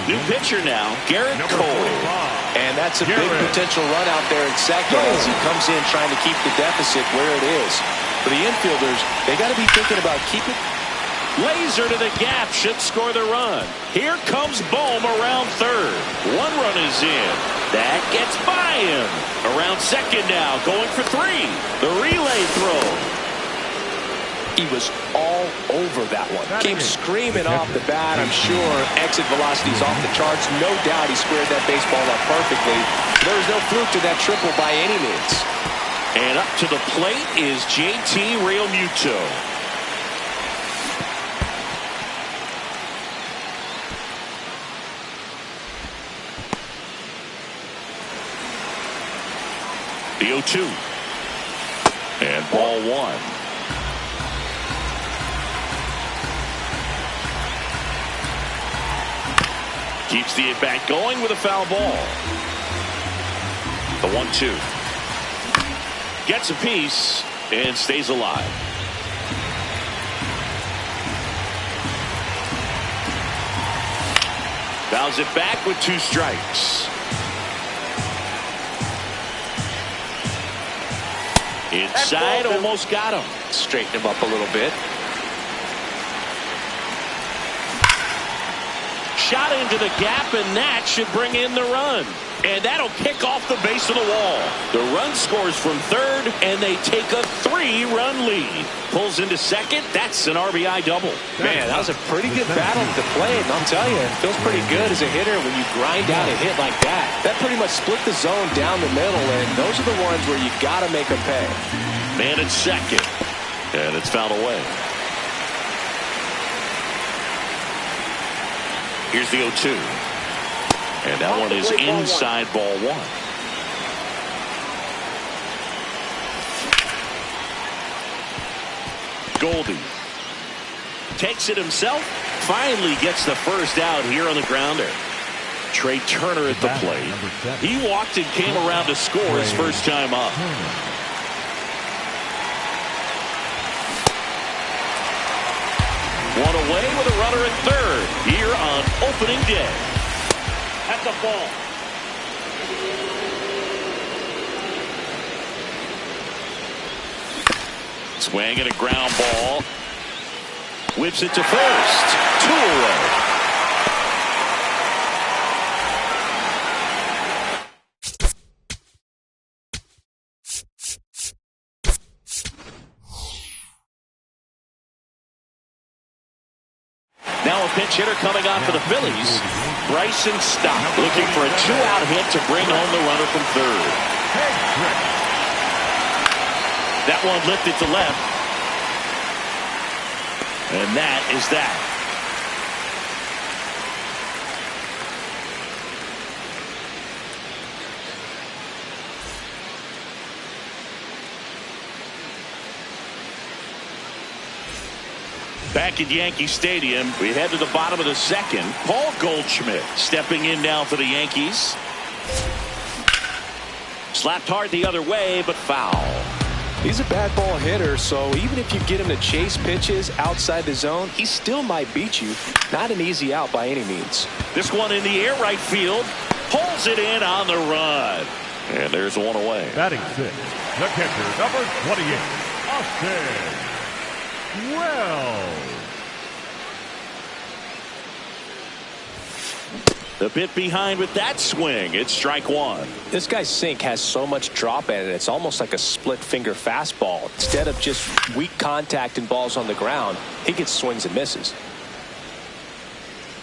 New pitcher now, Garrett Cole. And that's a big potential run out there in second as he comes in trying to keep the deficit where it is. For the infielders, they got to be thinking about keeping. Laser to the gap, should score the run. Here comes Bohm around third. One run is in. That gets by him. Around second now, going for three. The relay throw. He was all over that one. Came screaming off the bat, I'm sure. Exit velocity's off the charts. No doubt he squared that baseball up perfectly. There was no fluke to that triple by any means. And up to the plate is JT Realmuto. The 0-2. And ball one. Keeps the at-bat going with a foul ball. The 1-2. Gets a piece and stays alive. Fouls it back with 2 strikes. Inside, almost got him. Straighten him up a little bit. Shot into the gap, and that should bring in the run. And that'll kick off the base of the wall. The run scores from third, and they take a 3-run lead. Pulls into second. That's an RBI double. Man, that was a pretty good battle to play, and I'll tell you, it feels pretty good as a hitter when you grind out a hit like that. That pretty much split the zone down the middle, and those are the ones where you got to make them pay. Man at second, and it's fouled away. Here's the 0-2. And that one is inside ball one. Goldie takes it himself. Finally gets the first out here on the grounder. Trey Turner at the plate. He walked and came around to score his first time up. One away with a runner at third here on opening day. At the ball. Swing and a ground ball. Whips it to first. 2 away. Now a pinch hitter coming on for the Phillies. Bryson Stott looking for a 2-out hit to bring home the runner from third. That one lifted to left. And that is that. Back at Yankee Stadium, we head to the bottom of the second. Paul Goldschmidt stepping in now for the Yankees. Slapped hard the other way, but foul. He's a bad ball hitter, so even if you get him to chase pitches outside the zone, he still might beat you. Not an easy out by any means. This one in the air right field. Pulls it in on the run. And there's one away. Batting 6, the catcher, number 28, Austin Wells. A bit behind with that swing. It's strike one. This guy's sink has so much drop in it. It's almost like a split finger fastball. Instead of just weak contact and balls on the ground, he gets swings and misses.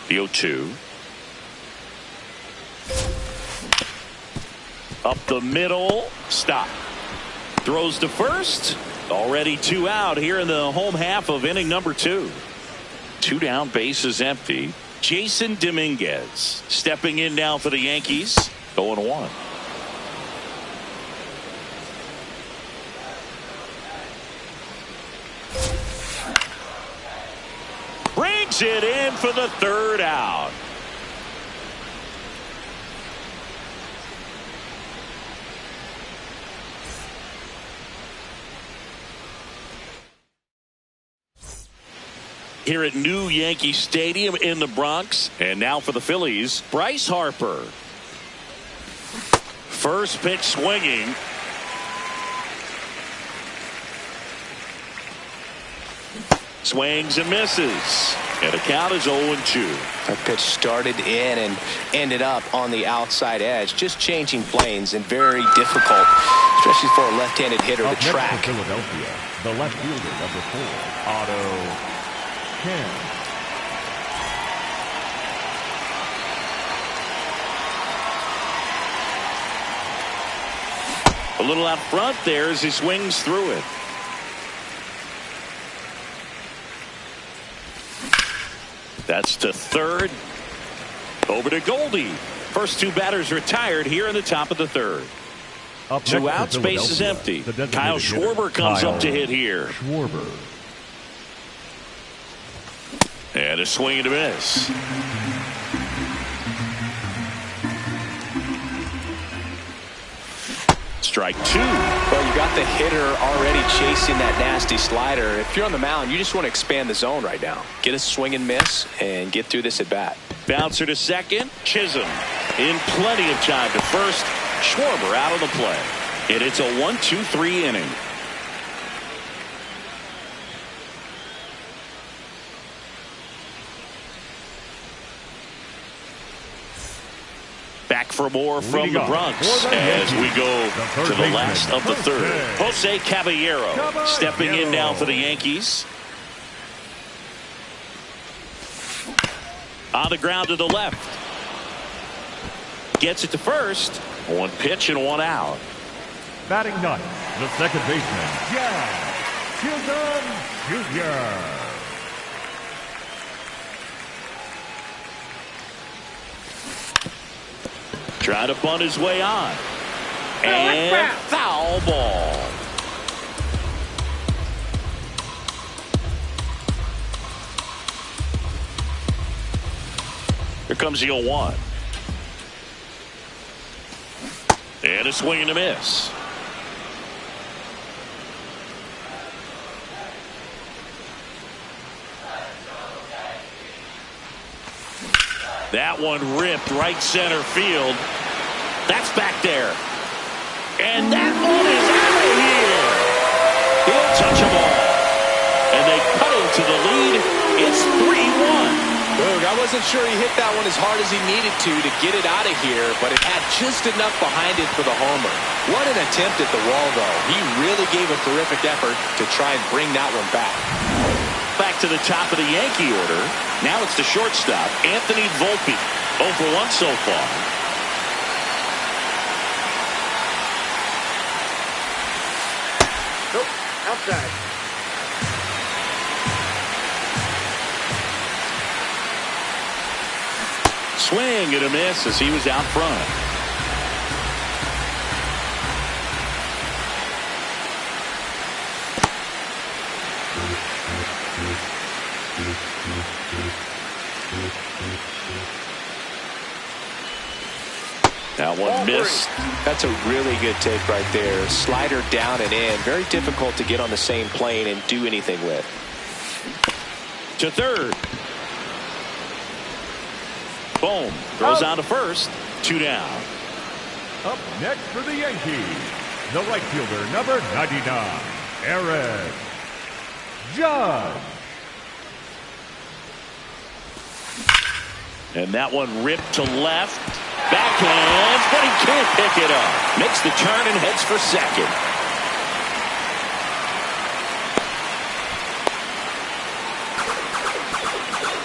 The 0-2. Up the middle. Stop. Throws to first. Already 2 out here in the home half of inning number 2. 2 down, bases empty. Jason Dominguez stepping in now for the Yankees. 0-1. Brings it in for the 3rd out. here at New Yankee Stadium in the Bronx. And now for the Phillies, Bryce Harper. First pitch swinging. Swings and misses. And the count is 0-2. That pitch started in and ended up on the outside edge. Just changing planes and very difficult, especially for a left-handed hitter to track. Philadelphia, the left fielder, number 4, Otto Kemp. A little out front there as he swings through it. That's to third. Over to Goldie. First two batters retired here in the top of the third. Two outs, base is empty. Kyle Schwarber comes up to hit here. Schwarber. And a swing and a miss. Strike two. Well, you got the hitter already chasing that nasty slider. If you're on the mound, you just want to expand the zone right now. Get a swing and miss and get through this at bat. Bouncer to second. Chisholm in plenty of time to first. Schwarber out of the play. And it's a 1-2-3 inning. Back for more from the Bronx as we go to the last of the third. Jose Caballero stepping in now for the Yankees. On the ground to the left. Gets it to first. One pitch and one out. Batting ninth, the second baseman, Jack Chilton Jr. Trying to bunt his way on. And foul ball. Here comes the 0-1. And a swing and a miss. That one ripped right center field. That's back there. And that one is out of here. He'll touch them all. And they cut into the lead. It's 3-1. Look, I wasn't sure he hit that one as hard as he needed to get it out of here, but it had just enough behind it for the homer. What an attempt at the wall, though. He really gave a terrific effort to try and bring that one back. Back to the top of the Yankee order. Now it's the shortstop, Anthony Volpe. 0 for 1 so far. Nope, outside. Swing and a miss as he was out front. That one missed. That's a really good take right there. Slider down and in. Very difficult to get on the same plane and do anything with. To third. Boom. Throws out to first. 2 down. Up next for the Yankees, the right fielder, number 99, Aaron Judge. And that one ripped to left. Backhands, but he can't pick it up. Makes the turn and heads for second.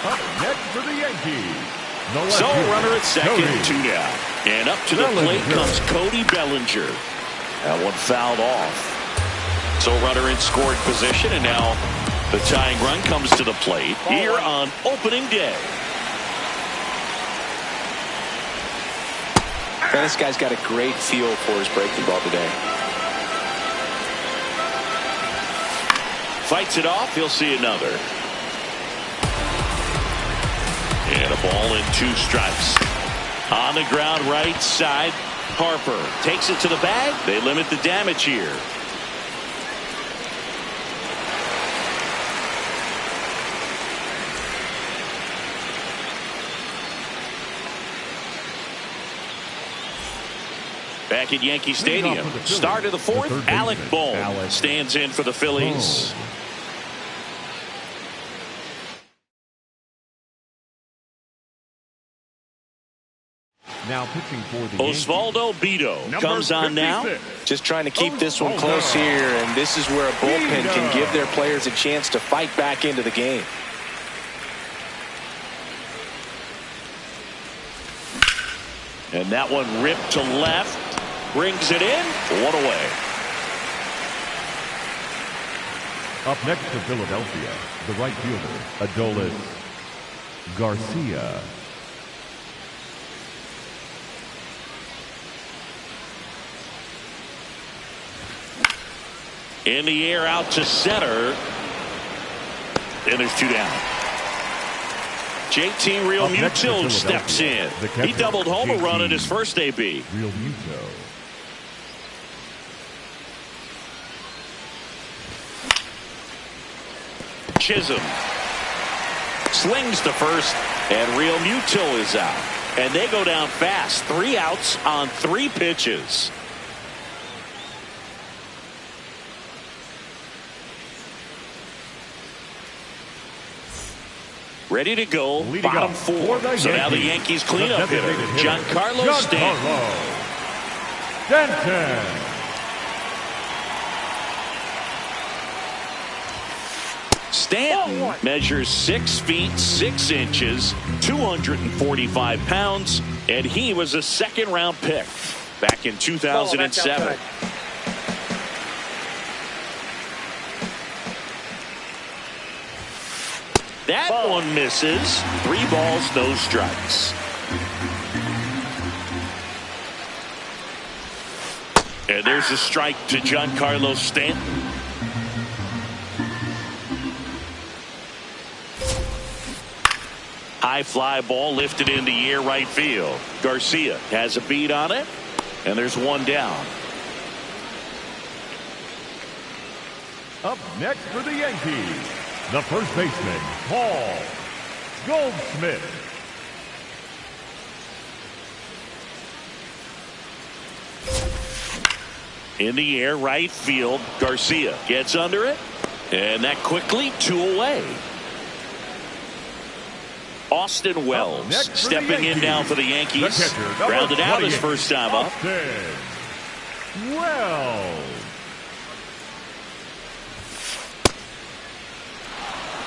Up next for the Yankees. So runner at second, Cody. 2 down. And up to the plate comes Cody Bellinger. That one fouled off. So runner in scoring position, and now the tying run comes to the plate here on opening day. Man, this guy's got a great feel for his breaking ball today. Fights it off. He'll see another. And a ball and 2 strikes. On the ground right side. Harper takes it to the bag. They limit the damage here. Back at Yankee Stadium. Start of the fourth. Alec Bohm stands in for the Phillies. Now pitching for the Osvaldo Bido comes on now. Just trying to keep this one close here, and this is where a bullpen can give their players a chance to fight back into the game. And that one ripped to left. Brings it in. One away. Up next to Philadelphia, the right fielder, Adolis Garcia. In the air out to center. And there's two down. JT Realmuto steps in. He doubled home a run in his first AB. Realmuto. Chisholm slings to first, and Realmuto is out. And they go down fast. 3 outs on 3 pitches. Ready to go, bottom 4. So now the Yankees cleanup hitter, Giancarlo Stanton. Stanton measures 6 feet 6 inches, 245 pounds, and he was a second-round pick back in 2007. That one misses. 3 balls, no strikes. And there's a strike to Giancarlo Stanton. High fly ball lifted in the air right field. Garcia has a beat on it, and there's 1 down. Up next for the Yankees, the first baseman, Paul Goldschmidt. In the air, right field. Garcia gets under it, and that quickly 2 away. Austin Wells stepping in now for the Yankees. Grounded out his first time up. Wells.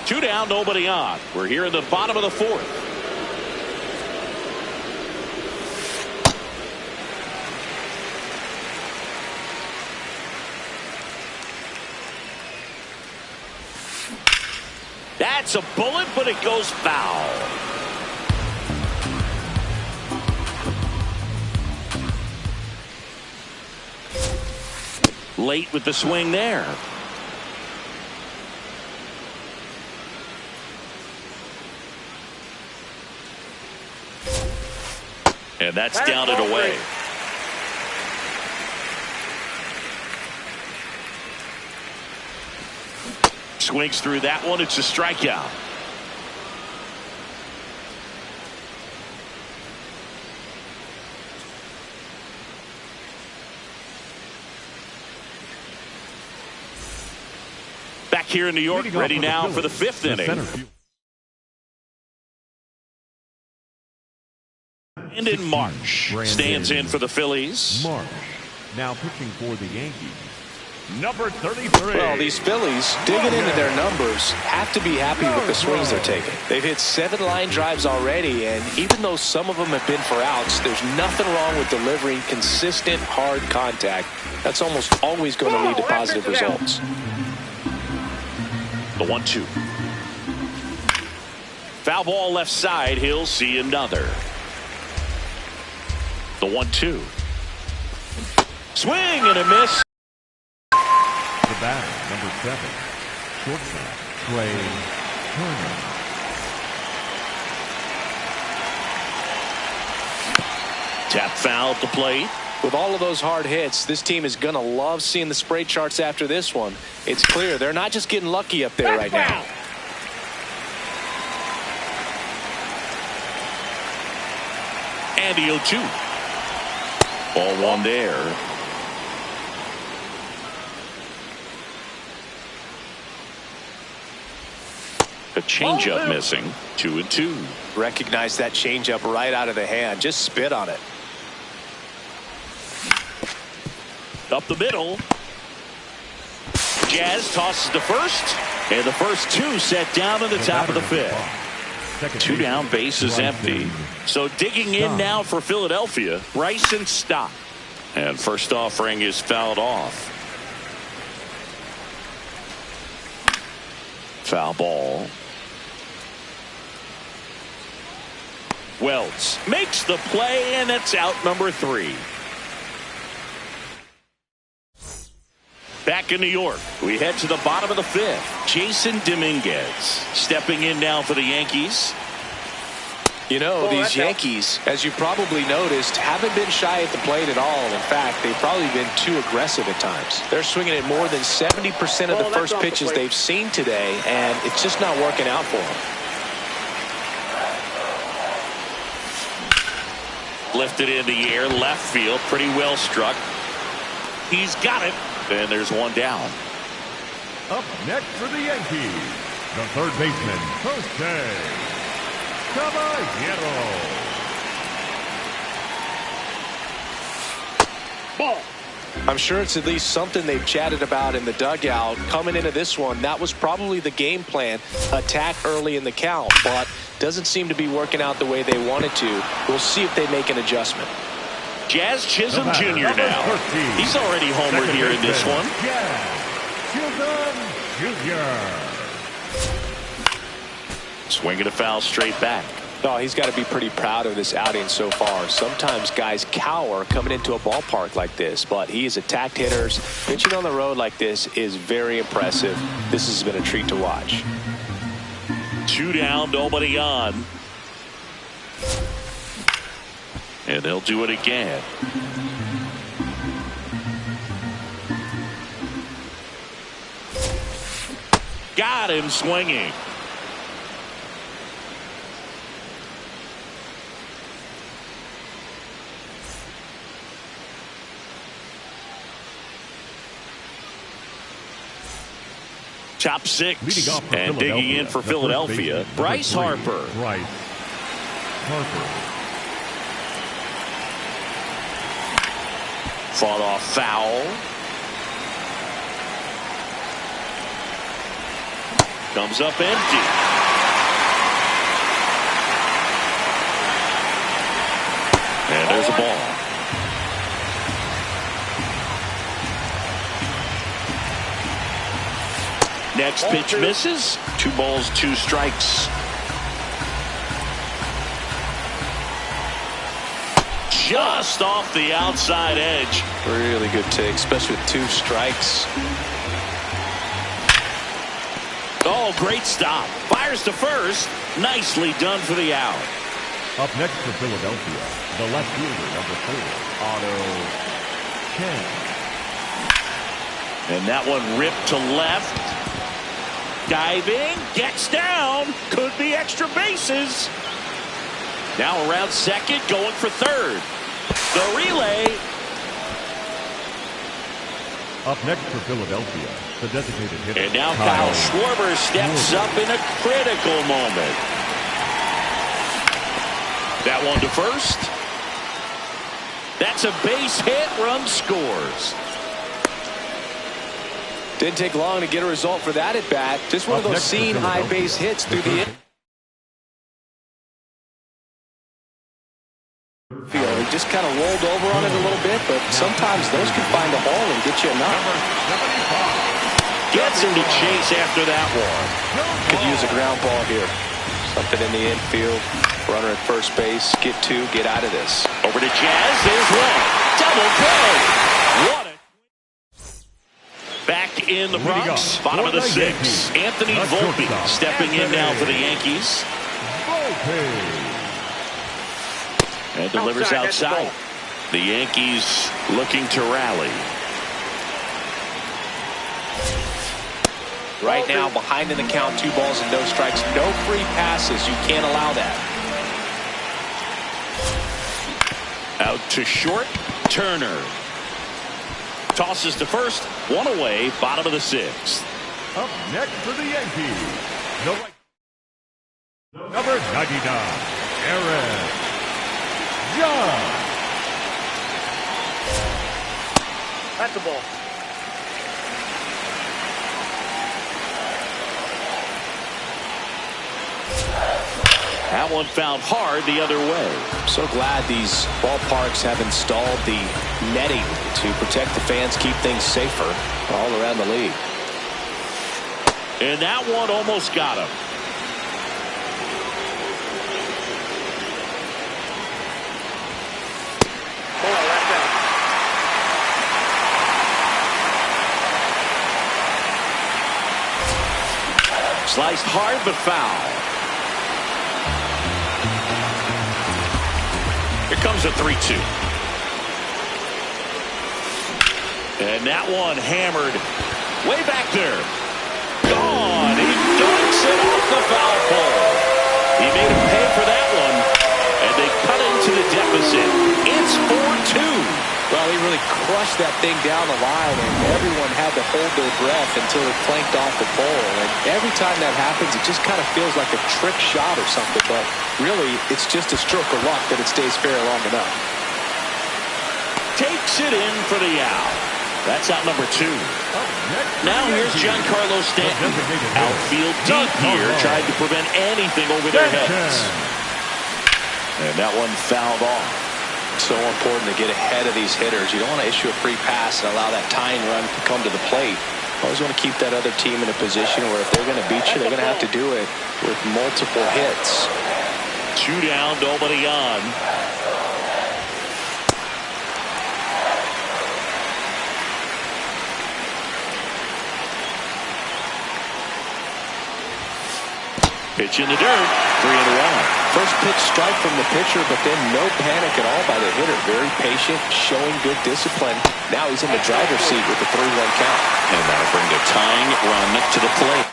2 down, nobody on. We're here in the bottom of the 4th. That's a bullet, but it goes foul. Late with the swing there. And that's down and away. Swings through that one. It's a strikeout. Back here in New York, ready now for the 5th inning. And in March stands in for the Phillies. March now pitching for the Yankees. Number 33. Well, these Phillies, digging into their numbers, have to be happy with the swings they're taking. They've hit 7 line drives already, and even though some of them have been for outs, there's nothing wrong with delivering consistent, hard contact. That's almost always going to lead to positive results. The 1-2. Foul ball left side. He'll see another. The 1-2. Swing and a miss. The batter, number 7, shortstop, Trey Turner. Tap foul at the plate. With all of those hard hits, this team is going to love seeing the spray charts after this one. It's clear they're not just getting lucky up there right now. And the 0-2. Ball one there. A changeup missing. 2-2. Recognize that changeup right out of the hand. Just spit on it. Up the middle. Jazz tosses to first. And the first two set down in the top of the fifth. Two down, base is empty. So digging in now for Philadelphia, Bryson Stott. And first offering is fouled off. Foul ball. Wells makes the play, and it's out number 3. Back in New York, we head to the bottom of the fifth. Jason Dominguez stepping in now for the Yankees. You know, these Yankees, as you probably noticed, haven't been shy at the plate at all. In fact, they've probably been too aggressive at times. They're swinging at more than 70% of the first pitches they've seen today, and it's just not working out for them. Lifted in the air, left field, pretty well struck. He's got it, and there's one down. Up next for the Yankees, the third baseman, Jose Caballero. Ball. I'm sure it's at least something they've chatted about in the dugout. Coming into this one, that was probably the game plan. Attack early in the count, but doesn't seem to be working out the way they wanted to. We'll see if they make an adjustment. Jazz Chisholm Jr. now. He's already homered here in this one. Jazz Chisholm Jr. Swinging a foul straight back. Oh, he's got to be pretty proud of this outing so far. Sometimes guys cower coming into a ballpark like this, but he has attacked hitters. Pitching on the road like this is very impressive. This has been a treat to watch. 2 down, nobody on. And they'll do it again. Got him swinging. Top 6 and digging in for Philadelphia, Bryce Harper. Bryce Harper. Fought off foul. Comes up empty. And there's a ball. Next pitch misses. 2 balls, 2 strikes. Just off the outside edge. Really good take, especially with 2 strikes. Oh, great stop. Fires to first. Nicely done for the out. Up next for Philadelphia, the left fielder, number 4, Otto Chen. And that one ripped to left. Diving, gets down, could be extra bases. Now around second, going for third. The relay. Up next for Philadelphia, the designated hitter. And now Kyle Schwarber steps up in a critical moment. That one to first. That's a base hit, run scores. Didn't take long to get a result for that at bat. Just one of those seen high base hits through the infield. He just kind of rolled over on it a little bit, but sometimes those can find a hole and get you a knock. Gets him to chase after that one. Could use a ground ball here. Something in the infield. Runner at first base. Get 2. Get out of this. Over to Jazz. There's one. Double play. What a... Back in the Bronx, bottom of the 6th. Anthony Volpe stepping in now for the Yankees. And delivers outside. The Yankees looking to rally. Right now, behind in the count, 2 balls and no strikes. No free passes. You can't allow that. Out to short. Turner tosses to first, one away, bottom of the sixth. Up next for the Yankees, number 99, Aaron Judge. That's a ball. That one fouled hard the other way. So glad these ballparks have installed the netting to protect the fans, keep things safer all around the league. And that one almost got him. Sliced hard but foul. Here comes a 3-2. And that one hammered way back there. Gone. He dunks it off the foul pole. He made him pay for that one. And they cut into the deficit. It's 4-2. Well, he really crushed that thing down the line, and everyone had to hold their breath until it clanked off the pole. And every time that happens, it just kind of feels like a trick shot or something. But really, it's just a stroke of luck that it stays fair long enough. Takes it in for the out. That's out number 2. Now here's Giancarlo Stanton. Outfield deep here, trying to prevent anything over their heads. And that one fouled off. So important to get ahead of these hitters. You don't want to issue a free pass and allow that tying run to come to the plate. Always want to keep that other team in a position where if they're going to beat you, they're going to have to do it with multiple hits. 2 down, nobody on. Pitch in the dirt, 3-1. First pitch strike from the pitcher, but then no panic at all by the hitter. Very patient, showing good discipline. Now he's in the driver's seat with the 3-1 count. And that'll bring the tying run to the plate.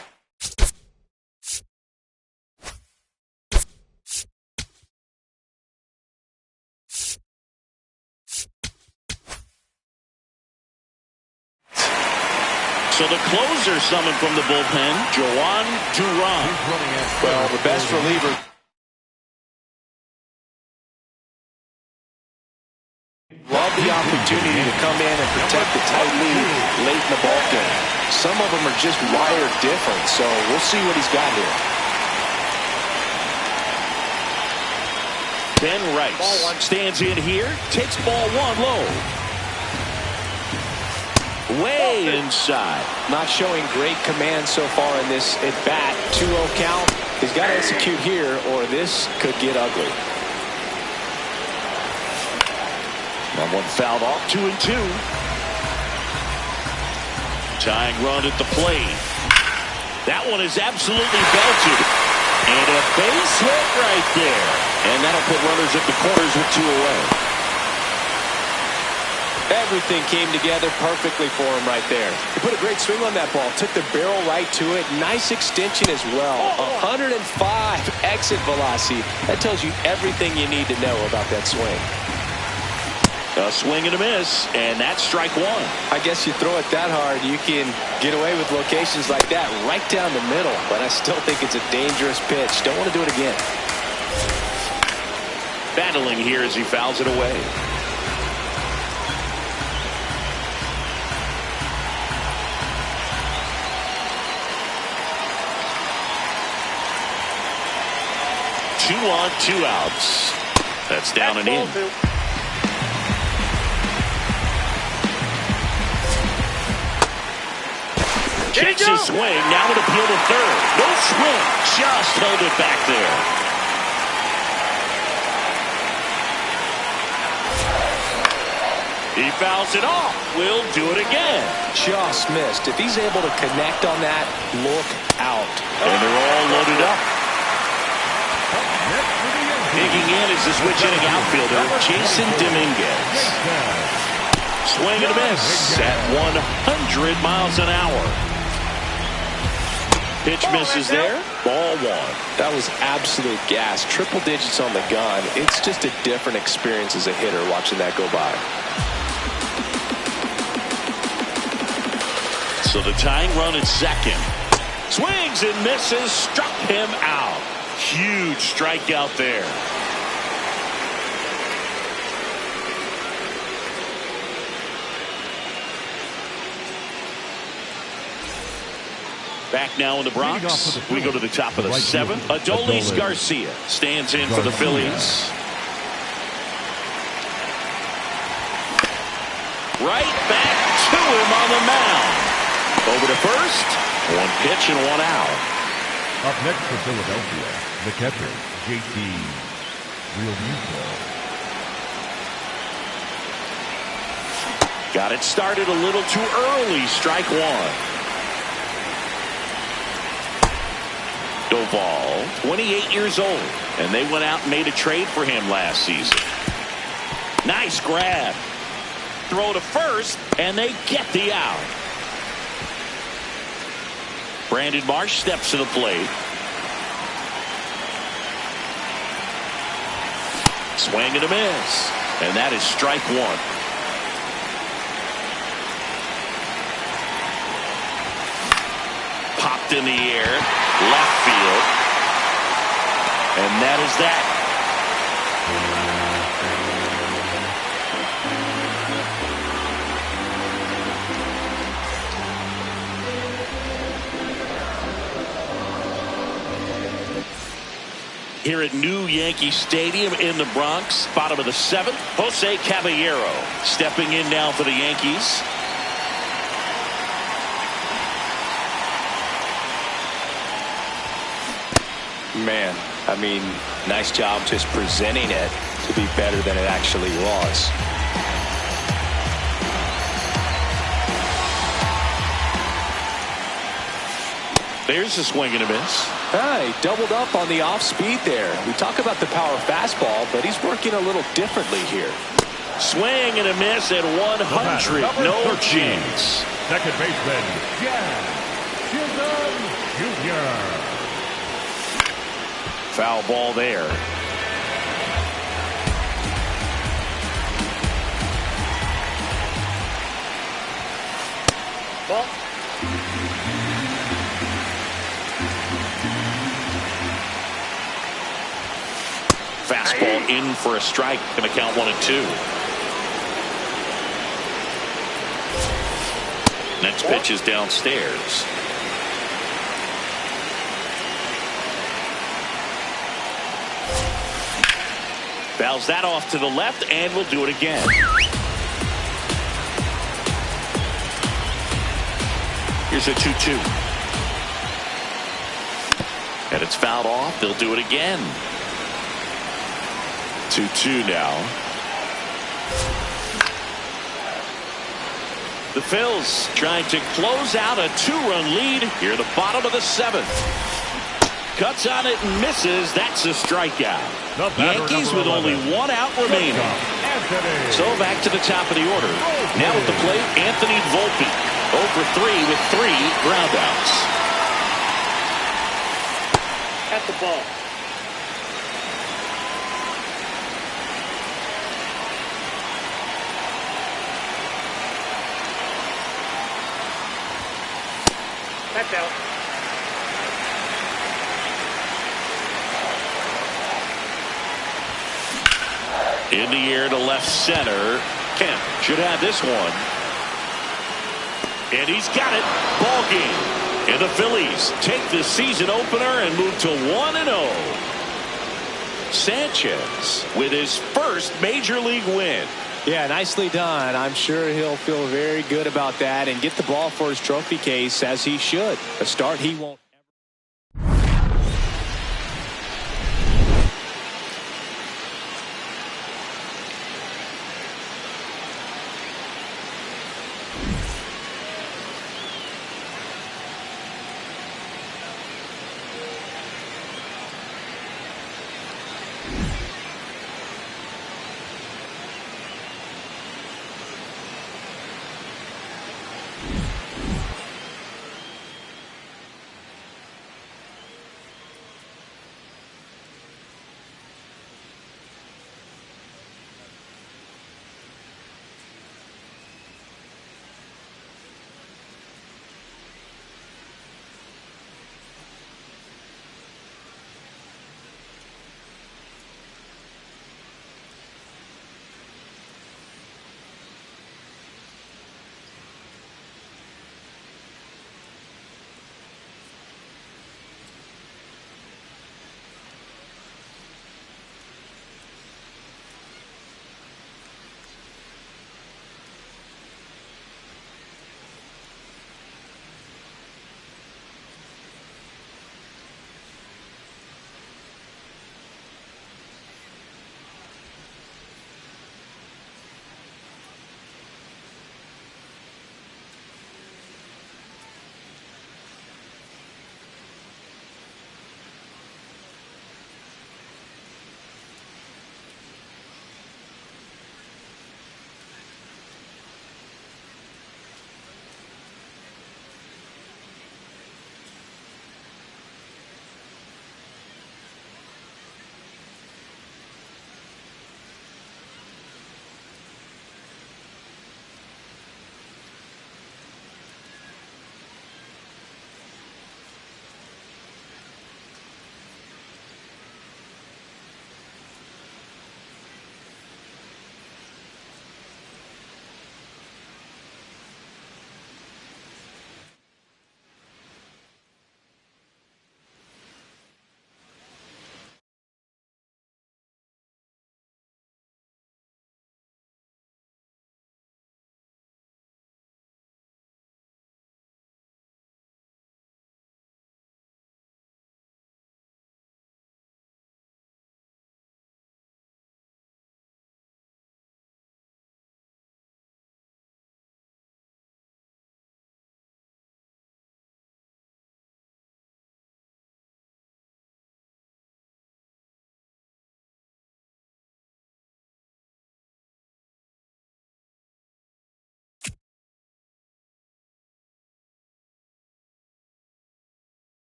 So the closer summoned from the bullpen, Joan Duran. Well, the best reliever. Love the opportunity to come in and protect the tight lead late in the ball game. Some of them are just wired different, so we'll see what he's got here. Ben Rice stands in here, takes ball 1 low. Way inside. Not showing great command so far in this at-bat. 2-0 count. He's got to execute here, or this could get ugly. That one fouled off, 2-2. Tying run at the plate. That one is absolutely belted. And a base hit right there. And that'll put runners at the corners with 2 away. Everything came together perfectly for him right there. He put a great swing on that ball. Took the barrel right to it. Nice extension as well. 105 exit velocity. That tells you everything you need to know about that swing. A swing and a miss, and that's strike 1. I guess you throw it that hard, you can get away with locations like that right down the middle. But I still think it's a dangerous pitch. Don't want to do it again. Battling here as he fouls it away. Two on, 2 outs. That's down and in. Takes his swing, now an appeal to third. No swing, just held it back there. He fouls it off. We'll do it again. Just missed. If he's able to connect on that, look out. And they're all loaded up. Digging in is the switch hitting outfielder, Jason Dominguez. Swing and a miss at 100 miles an hour. Pitch misses there. Ball one. That was absolute gas. Triple digits on the gun. It's just a different experience as a hitter watching that go by. So the tying run at second. Swings and misses. Struck him out. Huge strikeout there. Back now in the Bronx. We go to the top of the seventh. Adolis Garcia stands in for the Phillies. Right back to him on the mound. Over to first. One pitch and one out. Up next for Philadelphia, the catcher, JT Realmuto. Got it started a little too early. Strike one. Doval, 28 years old, and they went out and made a trade for him last season. Nice grab. Throw to first, and they get the out. Brandon Marsh steps to the plate. Swing and a miss, and that is strike one. Popped in the air. Left field. And that is that. Here at New Yankee Stadium in the Bronx, bottom of the seventh, Jose Caballero stepping in now for the Yankees. Man, I mean, nice job just presenting it to be better than it actually was. There's a swing and a miss. He doubled up on the off speed there. We talk about the power fastball, but he's working a little differently here. Swing and a miss at 100. No chance. Second baseman, Jazz Chisholm Jr. Foul ball there. Ball. Fastball in for a strike. Going to count 1-2. Next pitch is downstairs. Fouls that off to the left, and we'll do it again. Here's a 2-2. And it's fouled off. They'll do it again. 2-2 now. The Phils trying to close out a two-run lead here at the bottom of the seventh. Cuts on it and misses. That's a strikeout. Yankees with only one out remaining. So back to the top of the order. Now at the plate, Anthony Volpe. 0 for 3 with 3 groundouts. At the ball. That's out. In the air to left center. Kemp should have this one. And he's got it. Ball game. And the Phillies take the season opener and move to 1-0. Sanchez with his first major league win. Yeah, nicely done. I'm sure he'll feel very good about that and get the ball for his trophy case as he should. A start he won't.